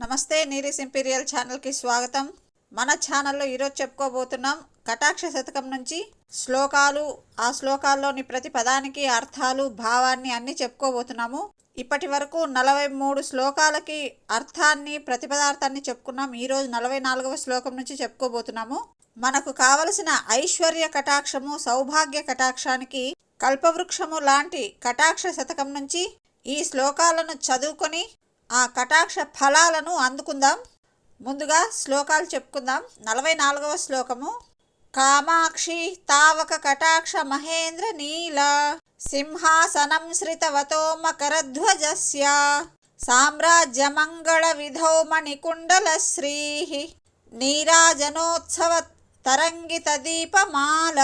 నమస్తే నీరీస్ ఇంపీరియల్ ఛానల్కి స్వాగతం. మన ఛానల్లో ఈరోజు చెప్పుకోబోతున్నాం కటాక్ష శతకం నుంచి శ్లోకాలు, ఆ శ్లోకాల్లోని ప్రతి పదానికి అర్థాలు, భావాన్ని అన్నీ చెప్పుకోబోతున్నాము. ఇప్పటి వరకు 43 శ్లోకాలకి అర్థాన్ని, ప్రతిపదార్థాన్ని చెప్పుకున్నాం. ఈరోజు 44వ శ్లోకం నుంచి చెప్పుకోబోతున్నాము. మనకు కావలసిన ఐశ్వర్య కటాక్షము, సౌభాగ్య కటాక్షానికి కల్పవృక్షము లాంటి కటాక్ష శతకం నుంచి ఈ శ్లోకాలను చదువుకొని ఆ కటాక్ష ఫలాలను అందుకుందాం. ముందుగా శ్లోకాలు చెప్పుకుందాం. 44వ శ్లోకము. కామాక్షి తావక కటాక్ష మహేంద్ర నీల సింహాసనం శ్రితవతో మకరధ్వజస్య సామ్రాజ్య మంగళ విధౌ మణికుండల శ్రీ నీరాజనోత్సవ తరంగిత దీపమాల.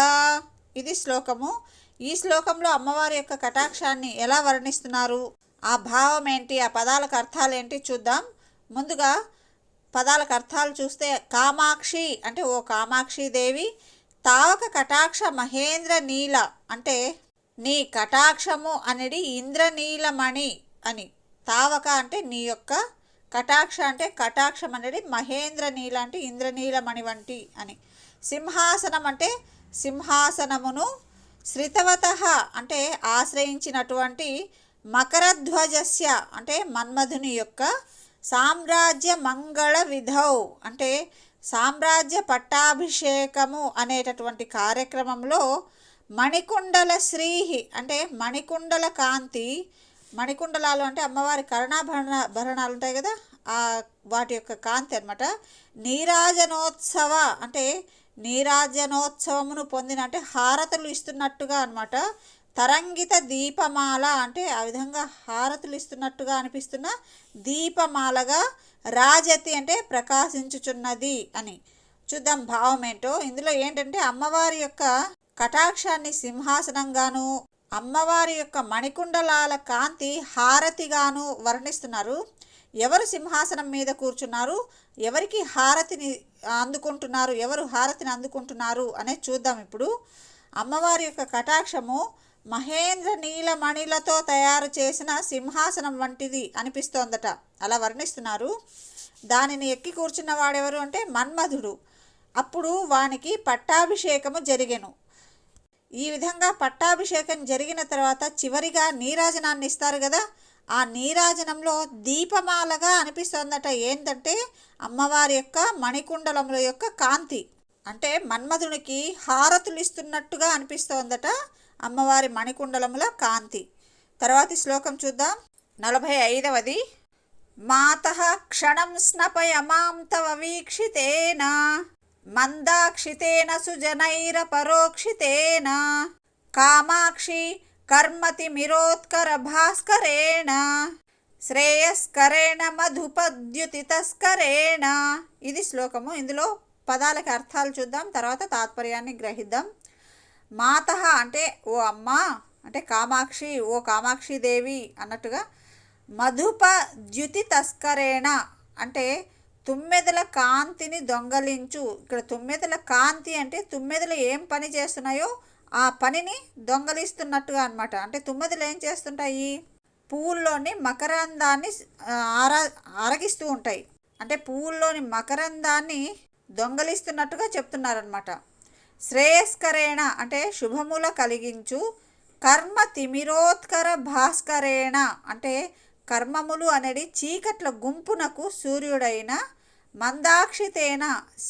ఇది శ్లోకము. ఈ శ్లోకంలో అమ్మవారి యొక్క కటాక్షాన్ని ఎలా వర్ణిస్తున్నారు, ఆ భావం ఏంటి, ఆ పదాలకు అర్థాలు ఏంటి చూద్దాం. ముందుగా పదాలకు అర్థాలు చూస్తే, కామాక్షి అంటే ఓ కామాక్షి దేవి, తావక కటాక్ష మహేంద్ర నీల అంటే నీ కటాక్షము అనేది ఇంద్రనీలమణి అని. తావక అంటే నీ యొక్క, కటాక్ష అంటే కటాక్షం అనేది మహేంద్ర నీల అంటే ఇంద్రనీలమణి వంటి అని. సింహాసనం అంటే సింహాసనమును, శ్రితవత అంటే ఆశ్రయించినటువంటి, మకరధ్వజస్య అంటే మన్మధుని యొక్క, సామ్రాజ్య మంగళ విధౌ అంటే సామ్రాజ్య పట్టాభిషేకము అనేటటువంటి కార్యక్రమంలో, మణికుండల శ్రీ అంటే మణికుండల కాంతి, మణికుండలాలు అంటే అమ్మవారి కరుణాభరణాలు ఉంటాయి కదా, ఆ వాటి యొక్క కాంతి అనమాట. నీరాజనోత్సవ అంటే నీరాజనోత్సవమును పొందిన అంటే హారతులు ఇస్తున్నట్టుగా అనమాట. తరంగిత దీపమాల అంటే ఆ విధంగా హారతులు ఇస్తున్నట్టుగా అనిపిస్తున్న దీపమాలగా, రాజతి అంటే ప్రకాశించుచున్నది అని. చూద్దాం భావం ఏంటో. ఇందులో ఏంటంటే అమ్మవారి యొక్క కటాక్షాన్ని సింహాసనంగాను, అమ్మవారి యొక్క మణికుండలాల కాంతి హారతిగాను వర్ణిస్తున్నారు. ఎవరు సింహాసనం మీద కూర్చున్నారు, ఎవరికి హారతిని అందుకుంటున్నారు, ఎవరు హారతిని అందుకుంటున్నారు అనేది చూద్దాం ఇప్పుడు. అమ్మవారి యొక్క కటాక్షము మహేంద్ర నీలమణిలతో తయారు చేసిన సింహాసనం వంటిది అనిపిస్తోందట, అలా వర్ణిస్తున్నారు. దానిని ఎక్కి కూర్చున్న వాడెవరు అంటే మన్మధుడు. అప్పుడు వానికి పట్టాభిషేకము జరిగెను. ఈ విధంగా పట్టాభిషేకం జరిగిన తర్వాత చివరిగా నీరాజనాన్ని ఇస్తారు కదా, ఆ నీరాజనంలో దీపమాలగా అనిపిస్తోందట. ఏంటంటే అమ్మవారి యొక్క మణికుండలముల యొక్క కాంతి, అంటే మన్మధునికి హారతులు ఇస్తున్నట్టుగా అనిపిస్తోందట అమ్మవారి మణికుండలముల కాంతి. తర్వాతి శ్లోకం చూద్దాం. 45వది. మాతః క్షణం స్నపయమాం తవ వీక్షితేన మందాక్షితేన సుజనైర పరోక్షితేన కామాక్షి కర్మతి మిరోత్కర భాస్కరేణ శ్రేయస్కరేణ మధుపద్యుతి తస్కరేణ. ఇది శ్లోకము. ఇందులో పదాలకి అర్థాలు చూద్దాం, తర్వాత తాత్పర్యాన్ని గ్రహిద్దాం. మాతః అంటే ఓ అమ్మ అంటే కామాక్షి, ఓ కామాక్షి దేవి అన్నట్టుగా. మధుపద్యుతి తస్కరేణ అంటే తుమ్మెదల కాంతిని దొంగలించు. ఇక్కడ తుమ్మెదల కాంతి అంటే తుమ్మెదలు ఏం పని చేస్తున్నాయో ఆ పనిని దొంగలిస్తున్నట్టుగా అనమాట. అంటే తుమ్మెదలు ఏం చేస్తుంటాయి, పువ్వుల్లోని మకరందాన్ని ఆరగిస్తూ ఉంటాయి. అంటే పువ్వుల్లోని మకరందాన్ని దొంగలిస్తున్నట్టుగా చెప్తున్నారనమాట. శ్రేయస్కరేణ అంటే శుభముల కలిగించు. కర్మ తిమిరోత్కర భాస్కరేణ అంటే కర్మములు అనేది చీకట్ల గుంపునకు సూర్యుడైన. మందాక్షితేన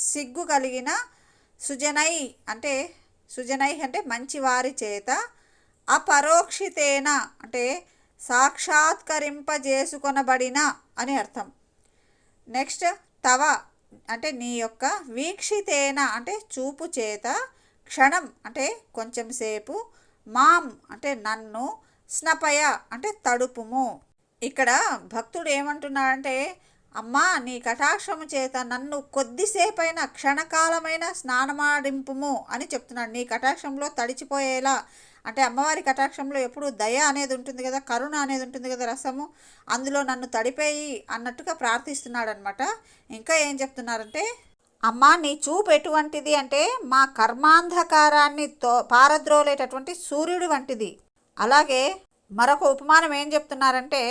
సిగ్గు కలిగిన. సుజనై అంటే సుజనై అంటే మంచివారి చేత. అపరోక్షితేన అంటే సాక్షాత్కరింపజేసుకొనబడిన అని అర్థం. నెక్స్ట్ తవ అంటే నీ యొక్క. వీక్షితేన అంటే చూపు చేత. క్షణం అంటే కొంచెం సేపు. మాం అంటే నన్ను. స్నపయ అంటే తడుపుము. ఇక్కడ భక్తుడు ఏమంటున్నాడంటే, అమ్మా నీ కటాక్షము చేత నన్ను కొద్దిసేపైన, క్షణకాలమైన స్నానమాడింపుము అని చెప్తున్నాడు. నీ కటాక్షంలో తడిచిపోయేలా అంటే అమ్మవారి కటాక్షంలో ఎప్పుడు దయ అనేది ఉంటుంది కదా, కరుణ అనేది ఉంటుంది కదా, రసము, అందులో నన్ను తడిపేయి అన్నట్టుగా ప్రార్థిస్తున్నాడు అనమాట. ఇంకా ఏం చెప్తున్నారంటే, అమ్మా నీ చూపు ఎటువంటిది అంటే మా కర్మాంధకారాన్ని పారద్రోలేటటువంటి సూర్యుడి వంటిది. అలాగే మరొక ఉపమానం ఏం చెప్తున్నారంటే,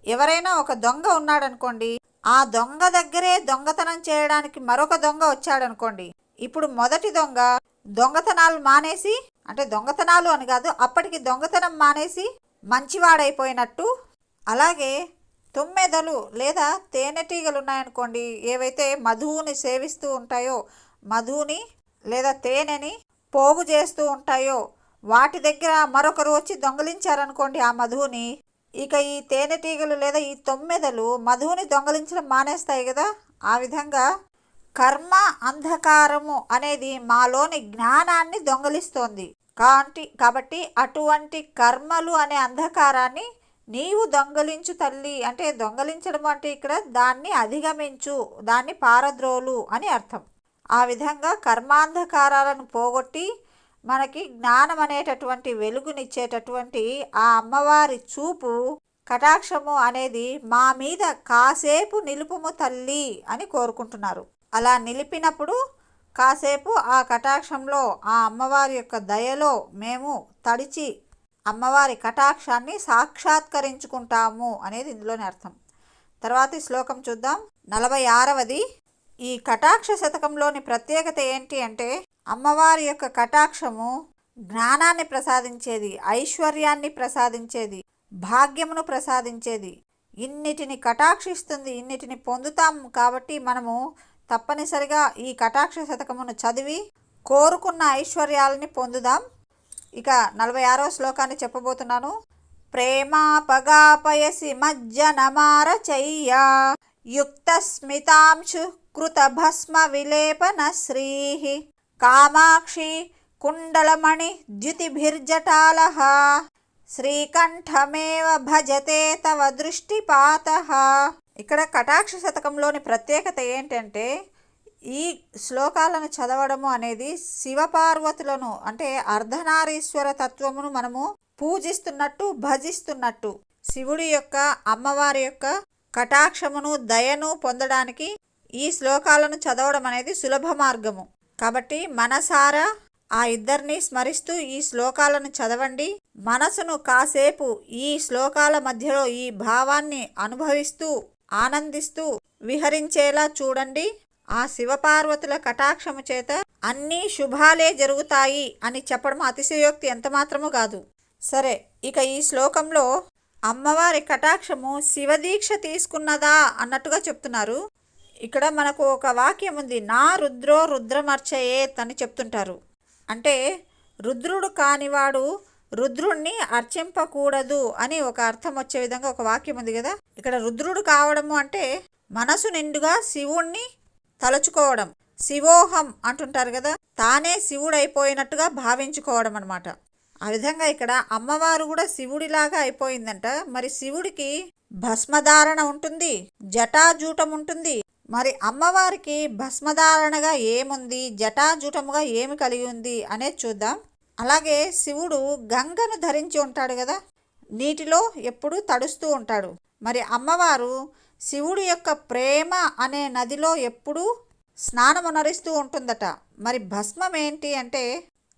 ఎవరైనా ఒక దొంగ ఉన్నాడనుకోండి, ఆ దొంగ దగ్గరే దొంగతనం చేయడానికి మరొక దొంగ వచ్చాడనుకోండి. ఇప్పుడు మొదటి దొంగ దొంగతనాలు మానేసి, అంటే దొంగతనాలు అని కాదు, అప్పటికి దొంగతనం మానేసి మంచివాడైపోయినట్టు. అలాగే తుమ్మెదలు లేదా తేనెటీగలు ఉన్నాయనుకోండి, ఏవైతే మధువుని సేవిస్తూ ఉంటాయో, మధుని లేదా తేనెని పోగు చేస్తూ ఉంటాయో, వాటి దగ్గర మరొకరు వచ్చి దొంగలించారనుకోండి ఆ మధువుని, ఇక ఈ తేనెటీగలు లేదా ఈ తుమ్మెదలు మధువుని దొంగలించడం మానేస్తాయి కదా. ఆ విధంగా కర్మ అంధకారము అనేది మాలోని జ్ఞానాన్ని దొంగలిస్తోంది. కాబట్టి అటువంటి కర్మలు అనే అంధకారాన్ని నీవు దొంగలించు తల్లి. అంటే దొంగలించడం అంటే ఇక్కడ దాన్ని అధిగమించు, దాన్ని పారద్రోలు అని అర్థం. ఆ విధంగా కర్మాంధకారాలను పోగొట్టి మనకి జ్ఞానం అనేటటువంటి వెలుగునిచ్చేటటువంటి ఆ అమ్మవారి చూపు, కటాక్షము అనేది మా మీద కాసేపు నిలుపుము తల్లి అని కోరుకుంటున్నారు. అలా నిలిపినప్పుడు కాసేపు ఆ కటాక్షంలో, ఆ అమ్మవారి యొక్క దయలో మేము తడిచి అమ్మవారి కటాక్షాన్ని సాక్షాత్కరించుకుంటాము అనేది ఇందులోని అర్థం. తర్వాతి శ్లోకం చూద్దాం. 46వది. ఈ కటాక్ష శతకంలోని ప్రత్యేకత ఏంటి అంటే, అమ్మవారి యొక్క కటాక్షము జ్ఞానాన్ని ప్రసాదించేది, ఐశ్వర్యాన్ని ప్రసాదించేది, భాగ్యమును ప్రసాదించేది. ఇన్నిటిని కటాక్షిస్తుంది, ఇన్నిటిని పొందుతాం. కాబట్టి మనము తప్పనిసరిగా ఈ కటాక్ష శతకమును చదివి కోరుకున్న ఐశ్వర్యాలని పొందుదాం. ఇక 46వ శ్లోకాన్ని చెప్పబోతున్నాను. ప్రేమాపగాపయసి మజ్జనమార చయ్య యుక్త స్మితాంశు కృత భస్మ విలేపన శ్రీ కామాక్షి కుండలమణి ద్యుతిభిర్జటాలః శ్రీకంఠమేవ భజతే తవ దృష్టిపాతః. ఇక్కడ కటాక్ష శతకంలోని ప్రత్యేకత ఏంటంటే, ఈ శ్లోకాలను చదవడము అనేది శివపార్వతులను అంటే అర్ధనారీశ్వర తత్వమును మనము పూజిస్తున్నట్టు, భజిస్తున్నట్టు. శివుడి యొక్క, అమ్మవారి యొక్క కటాక్షమును, దయను పొందడానికి ఈ శ్లోకాలను చదవడం అనేది సులభ మార్గము. కాబట్టి మనసారా ఆ ఇద్దరిని స్మరిస్తూ ఈ శ్లోకాలను చదవండి. మనసును కాసేపు ఈ శ్లోకాల మధ్యలో ఈ భావాన్ని అనుభవిస్తూ, ఆనందిస్తూ విహరించేలా చూడండి. ఆ శివపార్వతుల కటాక్షము చేత అన్నీ శుభాలే జరుగుతాయి అని చెప్పడం అతిశయోక్తి ఎంత మాత్రము కాదు. సరే, ఇక ఈ శ్లోకంలో అమ్మవారి కటాక్షము శివదీక్ష తీసుకున్నదా అన్నట్టుగా చెప్తున్నారు. ఇక్కడ మనకు ఒక వాక్యం ఉంది, నా రుద్రో రుద్రమర్చయేత్ అని చెప్తుంటారు. అంటే రుద్రుడు కానివాడు రుద్రుణ్ణి అర్చింపకూడదు అని ఒక అర్థం వచ్చే విధంగా ఒక వాక్యం ఉంది కదా. ఇక్కడ రుద్రుడు కావడము అంటే మనసు నిండుగా శివుణ్ణి తలుచుకోవడం, శివోహం అంటుంటారు కదా, తానే శివుడైపోయినట్టుగా భావించుకోవడం అనమాట. ఆ విధంగా ఇక్కడ అమ్మవారు కూడా శివుడిలాగా అయిపోయిందంట. మరి శివుడికి భస్మధారణ ఉంటుంది, జటాజూటం ఉంటుంది. మరి అమ్మవారికి భస్మధారణగా ఏముంది, జటాజూటముగా ఏమి కలిగి ఉంది అనేది చూద్దాం. అలాగే శివుడు గంగను ధరించి ఉంటాడు కదా, నీటిలో ఎప్పుడూ తడుస్తూ ఉంటాడు. మరి అమ్మవారు శివుడి యొక్క ప్రేమ అనే నదిలో ఎప్పుడూ స్నానమునరిస్తూ ఉంటుందట. మరి భస్మం ఏంటి అంటే,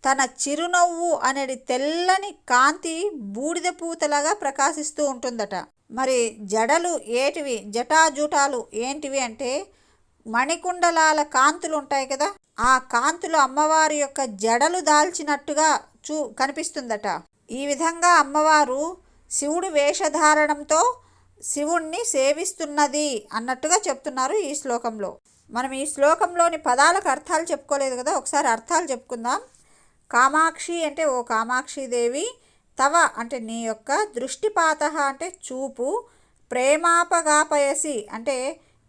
తన చిరునవ్వు అనేది తెల్లని కాంతి బూడిద పూతలాగా ప్రకాశిస్తూ ఉంటుందట. మరి జడలు ఏటివి, జటాజూటాలు ఏంటివి అంటే మణికుండలాల కాంతులు ఉంటాయి కదా, ఆ కాంతులు అమ్మవారి యొక్క జడలు దాల్చినట్టుగా కనిపిస్తుందట. ఈ విధంగా అమ్మవారు శివుడి వేషధారణంతో శివుణ్ణి సేవిస్తున్నది అన్నట్టుగా చెప్తున్నారు ఈ శ్లోకంలో. మనం ఈ శ్లోకంలోని పదాలకు అర్థాలు చెప్పుకోలేదు కదా, ఒకసారి అర్థాలు చెప్పుకుందాం. కామాక్షి అంటే ఓ కామాక్షిదేవి, తవ అంటే నీ యొక్క, దృష్టిపాత అంటే చూపు, ప్రేమాపగాపయసి అంటే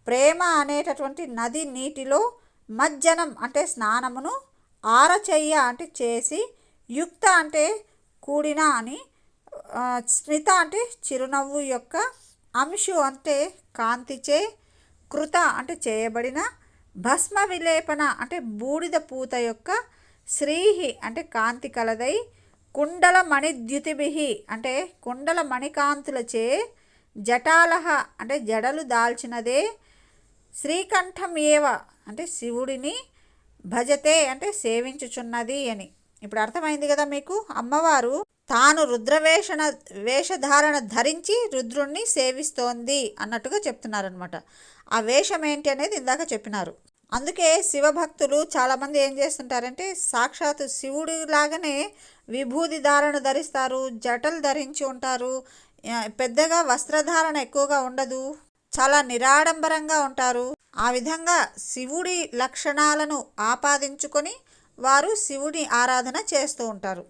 ప్రేమ అనేటటువంటి నది నీటిలో, మజ్జనం అంటే స్నానమును, ఆరచెయ్య అంటే చేసి, యుక్త అంటే కూడిన అని, స్మిత అంటే చిరునవ్వు యొక్క, అంశు అంటే కాంతిచే, కృత అంటే చేయబడిన, భస్మ విలేపన అంటే బూడిద పూత యొక్క, శ్రీహి అంటే కాంతి కలదై, కుండల మణిద్యుతిభి అంటే కుండల మణికాంతులచే, జటాలహ అంటే జడలు దాల్చినదే, శ్రీకంఠం ఏవ అంటే శివుడిని, భజతే అంటే సేవించుచున్నది అని. ఇప్పుడు అర్థమైంది కదా మీకు. అమ్మవారు తాను వేషధారణ ధరించి రుద్రుణ్ణి సేవిస్తోంది అన్నట్టుగా చెప్తున్నారనమాట. ఆ వేషం ఏంటి అనేది ఇందాక చెప్పినారు. అందుకే శివభక్తులు చాలామంది ఏం చేస్తుంటారంటే సాక్షాత్ శివుడి లాగానే విభూది ధారణ ధరిస్తారు, జటలు ధరించి ఉంటారు, పెద్దగా వస్త్రధారణ ఎక్కువగా ఉండదు, చాలా నిరాడంబరంగా ఉంటారు. ఆ విధంగా శివుడి లక్షణాలను ఆపాదించుకొని వారు శివుడి ఆరాధన చేస్తూ ఉంటారు.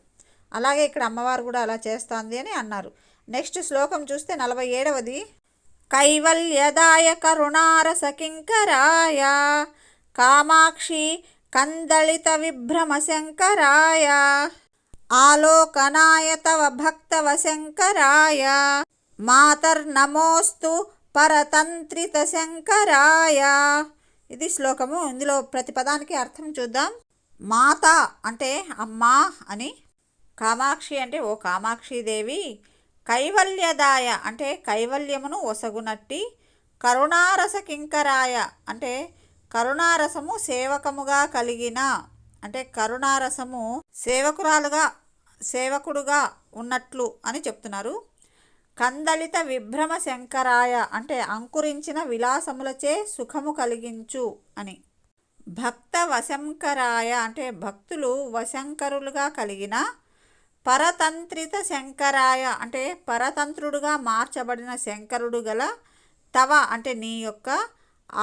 అలాగే ఇక్కడ అమ్మవారు కూడా అలా చేస్తుంది అని అన్నారు. నెక్స్ట్ శ్లోకం చూస్తే 47వది. కైవల్యదాయ కరుణారస కింకరాయ కామాక్షి కందళిత విభ్రమ శంకరాయ ఆలోకనాయ తవ భక్తవ శంకరాయ మాతర్నమోస్తు పరతంత్రిత శంకరాయ. ఇది శ్లోకము. ఇందులో ప్రతి పదానికి అర్థం చూద్దాం. మాత అంటే అమ్మా అని, కామాక్షి అంటే ఓ కామాక్షిదేవి, కైవల్యదాయ అంటే కైవల్యమును ఒసగునట్టి, కరుణారస కింకరాయ అంటే కరుణారసము సేవకముగా కలిగిన, అంటే కరుణారసము సేవకుడుగా ఉన్నట్లు అని చెప్తున్నారు. కందళిత విభ్రమ శంకరాయ అంటే అంకురించిన విలాసములచే సుఖము కలిగించు అని. భక్త వశంకరాయ అంటే భక్తులు వశంకరులుగా కలిగిన, పరతంత్రిత శంకరాయ అంటే పరతంత్రుడుగా మార్చబడిన శంకరుడు గల, తవ అంటే నీ యొక్క,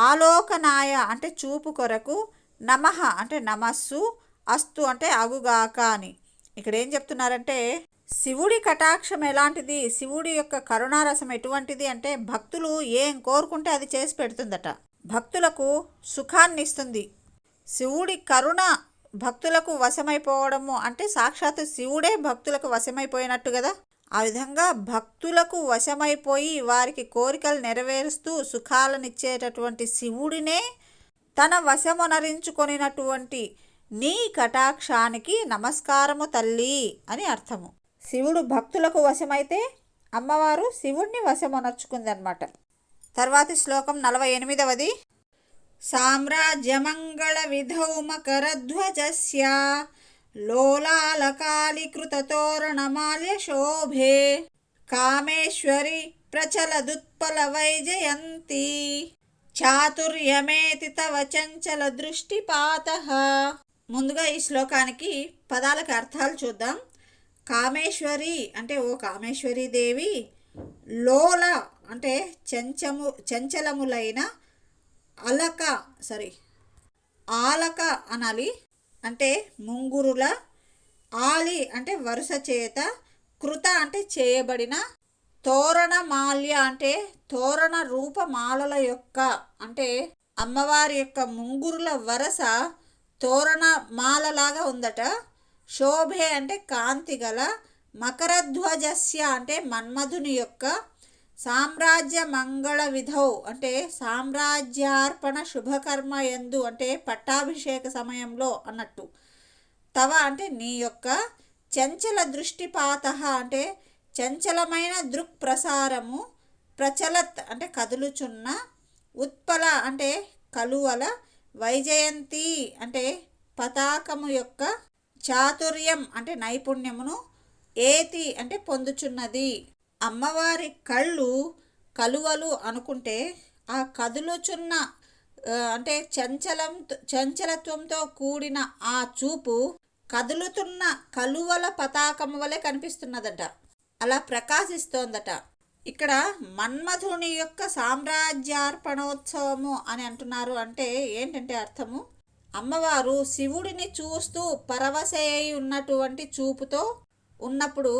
ఆలోకనాయ అంటే చూపు కొరకు, నమః అంటే నమస్సు, అస్తు అంటే అగుగాక అని. ఇక్కడ ఏం చెప్తున్నారంటే శివుడి కటాక్షం ఎలాంటిది, శివుడి యొక్క కరుణారసం ఎటువంటిది అంటే భక్తులు ఏం కోరుకుంటే అది చేసి పెడుతుందట, భక్తులకు సుఖాన్ని ఇస్తుంది. శివుడి కరుణ భక్తులకు వశమైపోవడము అంటే సాక్షాత్ శివుడే భక్తులకు వశమైపోయినట్టు కదా. ఆ విధంగా భక్తులకు వశమైపోయి వారికి కోరికలు నెరవేరుస్తూ సుఖాలనిచ్చేటటువంటి శివుడినే తన వశమునరించుకొనినటువంటి నీ కటాక్షానికి నమస్కారము తల్లి అని అర్థము. శివుడు భక్తులకు వశమైతే అమ్మవారు శివుడిని వశమునర్చుకుందనమాట. తర్వాతి శ్లోకం 48వది. సామ్రాజ్యమంగళ విధౌ మకరధ్వజస్య లోలాలకాళీకృతతోరణమాల్య శోభే కామేశ్వరి ప్రచలదుత్పల వైజయంతి చాతుర్యమేతి తవ చంచల దృష్టిపాతః. ముందుగా ఈ శ్లోకానికి పదాలకు అర్థాలు చూద్దాం. కామేశ్వరి అంటే ఓ కామేశ్వరి దేవి, లోల అంటే చంచలములైన, ఆలక అనాలి అంటే ముంగురుల, ఆలి అంటే వరుస చేత, కృత అంటే చేయబడిన, తోరణమాల్య అంటే తోరణ రూప మాలల యొక్క, అంటే అమ్మవారి యొక్క ముంగురుల వరస తోరణ మాలలాగా ఉందట. శోభే అంటే కాంతి గల, మకరధ్వజస్య అంటే మన్మధుని యొక్క, సామ్రాజ్య మంగళ విధౌ అంటే సామ్రాజ్యార్పణ శుభకర్మ యందు అంటే పట్టాభిషేక సమయంలో అన్నట్టు, తవ అంటే నీ యొక్క, చంచల దృష్టిపాతః అంటే చంచలమైన దృక్ప్రసారము, ప్రచలత్ అంటే కదులుచున్న, ఉత్పల అంటే కలువల, వైజయంతి అంటే పతాకము యొక్క, చాతుర్యం అంటే నైపుణ్యమును, ఏతి అంటే పొందుచున్నది. అమ్మవారి కళ్ళు కలువలు అనుకుంటే ఆ కదులుచున్న అంటే చంచలత్వంతో కూడిన ఆ చూపు కదులుతున్న కలువల పతాకము వలె కనిపిస్తున్నదట, అలా ప్రకాశిస్తోందట. ఇక్కడ మన్మధుని యొక్క సామ్రాజ్యార్పణోత్సవము అని అంటున్నారు. అంటే ఏంటంటే అర్థము, అమ్మవారు శివుడిని చూస్తూ పరవశయ్యి ఉన్నటువంటి చూపుతో ఉన్నప్పుడు,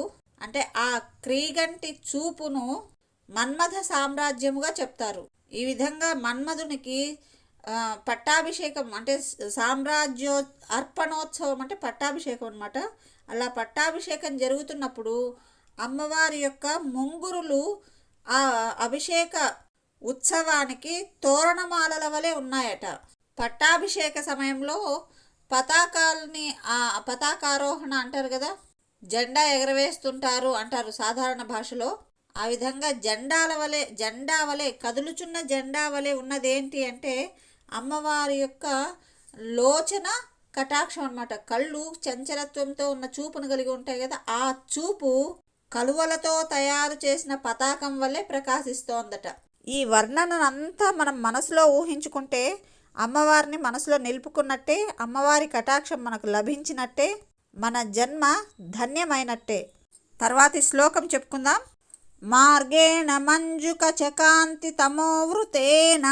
అంటే ఆ క్రీగంటి చూపును మన్మథ సామ్రాజ్యముగా చెప్తారు. ఈ విధంగా మన్మధునికి పట్టాభిషేకం అంటే సామ్రాజ్యో అర్పణోత్సవం అంటే పట్టాభిషేకం అన్నమాట. అలా పట్టాభిషేకం జరుగుతున్నప్పుడు అమ్మవారి యొక్క ముంగురులు ఆ అభిషేక ఉత్సవానికి తోరణమాలల వలె ఉన్నాయట. పట్టాభిషేక సమయంలో పతాకాలని పతాకారోహణ అంటారు కదా, జెండా ఎగరవేస్తుంటారు అంటారు సాధారణ భాషలో. ఆ విధంగా జెండా వలె కదులుచున్న జెండా వలె ఉన్నదేంటి అంటే అమ్మవారి యొక్క లోచన కటాక్షం అన్నమాట. కళ్ళు చంచలత్వంతో ఉన్న చూపును కలిగి ఉంటాయి కదా, ఆ చూపు కలువలతో తయారు చేసిన పతాకం వల్లే ప్రకాశిస్తోందట. ఈ వర్ణనంతా మనం మనసులో ఊహించుకుంటే అమ్మవారిని మనసులో నిలుపుకున్నట్టే, అమ్మవారి కటాక్షం మనకు లభించినట్టే, మన జన్మ ధన్యమైనట్టే. తర్వాతి శ్లోకం చెప్పుకుందాం. మార్గేణ మంజుక చకాంతి తమోవృతేన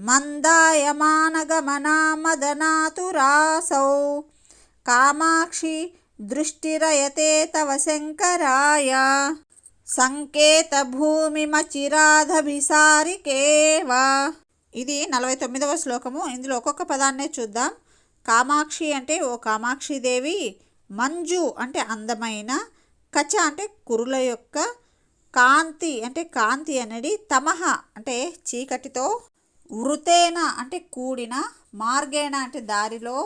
మందాయమానగమనా మదనాతురాసౌ కామాక్షి దృష్టిరయతే తవ శంకరాయ సంకేత భూమిమచిరాధభిసారికేవా. ఇది 49వ శ్లోకము. ఇందులో ఒక్కొక్క పదాన్నే చూద్దాం. కామాక్షి అంటే ఓ కామాక్షిదేవి, మంజు అంటే అందమైన, కచ అంటే కురుల యొక్క, కాంతి అంటే కాంతి అనేది, తమహ అంటే చీకటితో, వృతేన అంటే కూడిన, మార్గేణ అంటే దారిలో,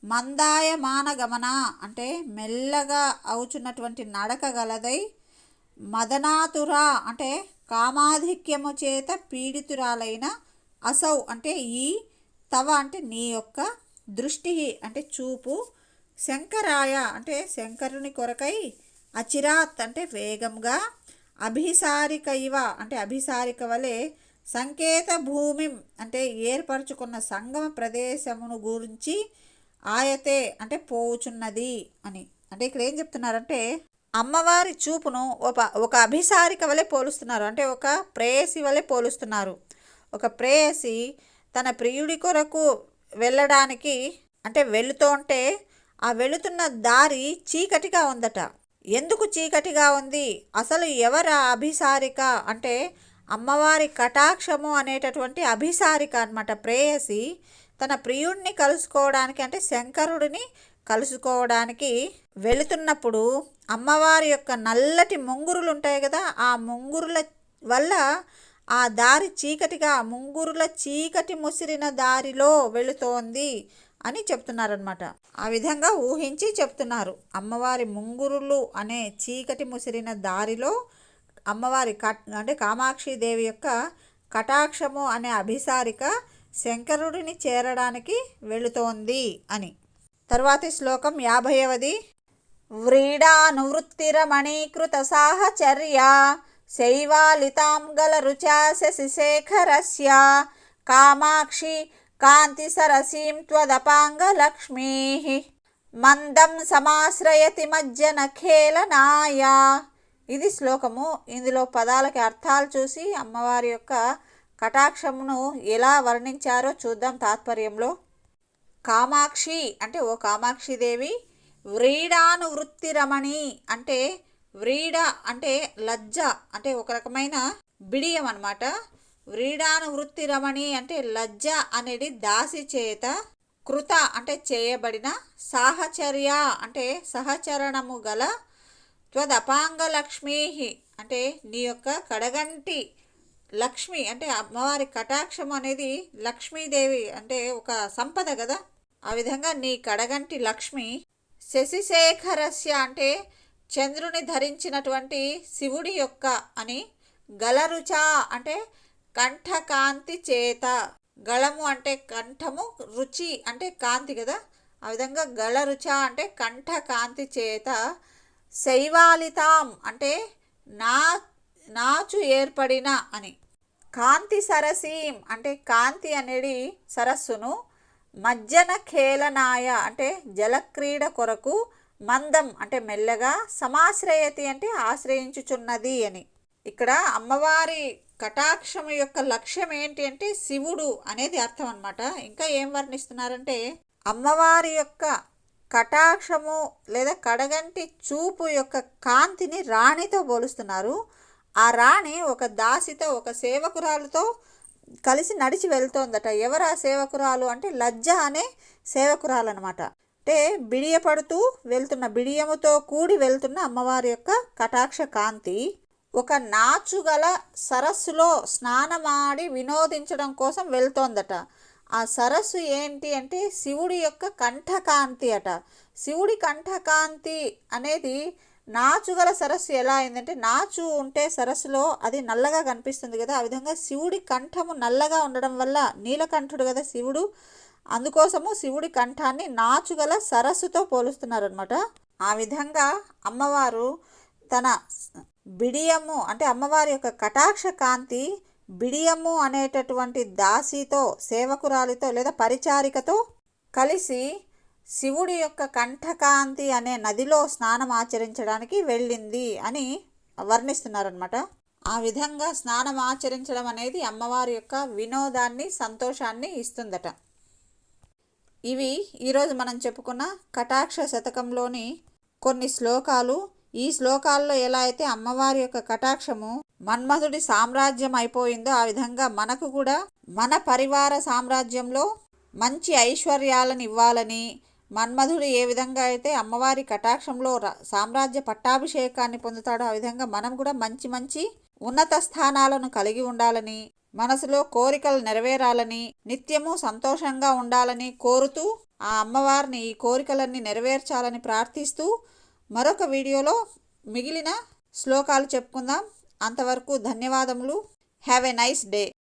మందాయమాన గమన అంటే మెల్లగా అవుచున్నటువంటి నడక గలదై, మదనాతుర అంటే కామాధిక్యము చేత పీడితురాలైన, అసౌ అంటే ఈ, తవ అంటే నీ యొక్క, దృష్టి అంటే చూపు, శంకరాయ అంటే శంకరుని కొరకై, అచిరాత్ అంటే వేగంగా, అభిసారిక ఇవ అంటే అభిసారిక వలె, సంకేత భూమి అంటే ఏర్పరచుకున్న సంగమ ప్రదేశమును గురించి, ఆయతే అంటే పోవుచున్నది అని. అంటే ఇక్కడ ఏం చెప్తున్నారంటే అమ్మవారి చూపును ఒక అభిసారిక వలె పోలుస్తున్నారు. అంటే ఒక ప్రేయసి వలె పోలుస్తున్నారు. ఒక ప్రేయసి తన ప్రియుడి కొరకు వెళ్ళడానికి అంటే వెళుతుంటే ఆ వెళుతున్న దారి చీకటిగా ఉందట. ఎందుకు చీకటిగా ఉంది? అసలు ఎవరు అభిసారిక అంటే అమ్మవారి కటాక్షము అనేటటువంటి అభిసారిక అన్నమాట. ప్రేయసి తన ప్రియుడిని కలుసుకోవడానికి అంటే శంకరుడిని కలుసుకోవడానికి వెళుతున్నప్పుడు అమ్మవారి యొక్క నల్లటి ముంగురులు ఉంటాయి కదా, ఆ ముంగురుల వల్ల ఆ దారి చీకటిగా, ముంగురుల చీకటి ముసిరిన దారిలో వెళుతోంది అని చెప్తున్నారనమాట. ఆ విధంగా ఊహించి చెప్తున్నారు. అమ్మవారి ముంగురులు అనే చీకటి ముసిరిన దారిలో అమ్మవారి అంటే కామాక్షిదేవి యొక్క కటాక్షము అనే అభిసారిక శంకరుడిని చేరడానికి వెళుతోంది అని. తర్వాతి శ్లోకం 50వది. వ్రీడానువృత్తిరమణీకృత సాహచర్య శైవాలితాంగల రుచాశశిశేఖరస్య కామాక్షి కాంతి సరసీం త్వదపాంగలక్ష్మీ మందం సమాశ్రయతి మజ్జన ఖేళనాయ. ఇది శ్లోకము. ఇందులో పదాలకి అర్థాలు చూసి అమ్మవారి యొక్క కటాక్షమును ఎలా వర్ణించారో చూద్దాం తాత్పర్యంలో. కామాక్షి అంటే ఓ కామాక్షిదేవి, వ్రీడానువృత్తి రమణి అంటే వ్రీడ అంటే లజ్జ అంటే ఒక రకమైన బిడియం అన్నమాట. వ్రీడానువృత్తి రమణి అంటే లజ్జ అనేది దాసి చేత, కృత అంటే చేయబడిన, సాహచర్య అంటే సహచరణము గల, త్వదపాంగ లక్ష్మీ అంటే నీ యొక్క కడగంటి లక్ష్మి అంటే అమ్మవారి కటాక్షం అనేది లక్ష్మీదేవి అంటే ఒక సంపద కదా, ఆ విధంగా నీ కడగంటి లక్ష్మి. శశిశేఖరస్య అంటే చంద్రుని ధరించినటువంటి శివుడి యొక్క అని, గలరుచ అంటే కంఠకాంతి చేత, గళము అంటే కంఠము, రుచి అంటే కాంతి కదా, ఆ విధంగా గళరుచ అంటే కంఠకాంతి చేత, శైవాలితాం అంటే నాచు ఏర్పడిన అని, కాంతి సరసీం అంటే కాంతి అనేది సరస్సును, మజ్జన ఖేళనాయ అంటే జలక్రీడ కొరకు, మందం అంటే మెల్లగా, సమాశ్రయతి అంటే ఆశ్రయించుచున్నది అని. ఇక్కడ అమ్మవారి కటాక్షము యొక్క లక్ష్యం ఏంటి అంటే శివుడు అనేది అర్థం అన్నమాట. ఇంకా ఏం వర్ణిస్తున్నారంటే అమ్మవారి యొక్క కటాక్షము లేదా కడగంటి చూపు యొక్క కాంతిని రాణితో పోలుస్తున్నారు. ఆ రాణి ఒక దాసితో ఒక సేవకురాలతో కలిసి నడిచి వెళ్తోందట. ఎవరు ఆ సేవకురాలు అంటే లజ్జ అనే సేవకురాలు అనమాట. అంటే బిడియపడుతూ వెళ్తున్న, బిడియముతో కూడి వెళ్తున్న అమ్మవారి యొక్క కటాక్ష కాంతి ఒక నాచుగల సరస్సులో స్నానమాడి వినోదించడం కోసం వెళ్తోందట. ఆ సరస్సు ఏంటి అంటే శివుడి యొక్క కంఠకాంతి అట. శివుడి కంఠకాంతి అనేది నాచుగల సరస్సు ఎలా అయిందంటే, నాచు ఉంటే సరస్సులో అది నల్లగా కనిపిస్తుంది కదా, ఆ విధంగా శివుడి కంఠము నల్లగా ఉండడం వల్ల, నీలకంఠుడు కదా శివుడు, అందుకోసము శివుడి కంఠాన్ని నాచుగల సరస్సుతో పోలుస్తున్నారనమాట. ఆ విధంగా అమ్మవారు తన బిడియము అంటే అమ్మవారి యొక్క కటాక్ష కాంతి బిడియము అనేటటువంటి దాసితో, సేవకురాలితో లేదా పరిచారికతో కలిసి శివుడి యొక్క కంఠకాంతి అనే నదిలో స్నానం ఆచరించడానికి వెళ్ళింది అని వర్ణిస్తున్నారనమాట. ఆ విధంగా స్నానం ఆచరించడం అనేది అమ్మవారి యొక్క వినోదాన్ని, సంతోషాన్ని ఇస్తుందట. ఇవి ఈరోజు మనం చెప్పుకున్న కటాక్ష శతకంలోని కొన్ని శ్లోకాలు. ఈ శ్లోకాల్లో ఎలా అయితే అమ్మవారి యొక్క కటాక్షము మన్మధుడి సామ్రాజ్యం అయిపోయిందో, ఆ విధంగా మనకు కూడా మన పరివార సామ్రాజ్యంలో మంచి ఐశ్వర్యాలను ఇవ్వాలని, మన్మధుడు ఏ విధంగా అయితే అమ్మవారి కటాక్షంలో సామ్రాజ్య పట్టాభిషేకాన్ని పొందుతాడో, ఆ విధంగా మనం కూడా మంచి మంచి ఉన్నత స్థానాలను కలిగి ఉండాలని, మనసులో కోరికలు నెరవేరాలని, నిత్యము సంతోషంగా ఉండాలని కోరుతూ ఆ అమ్మవారిని ఈ కోరికలన్నీ నెరవేర్చాలని ప్రార్థిస్తూ మరొక వీడియోలో మిగిలిన శ్లోకాలు చెప్పుకుందాం. అంతవరకు ధన్యవాదములు. Have a nice day.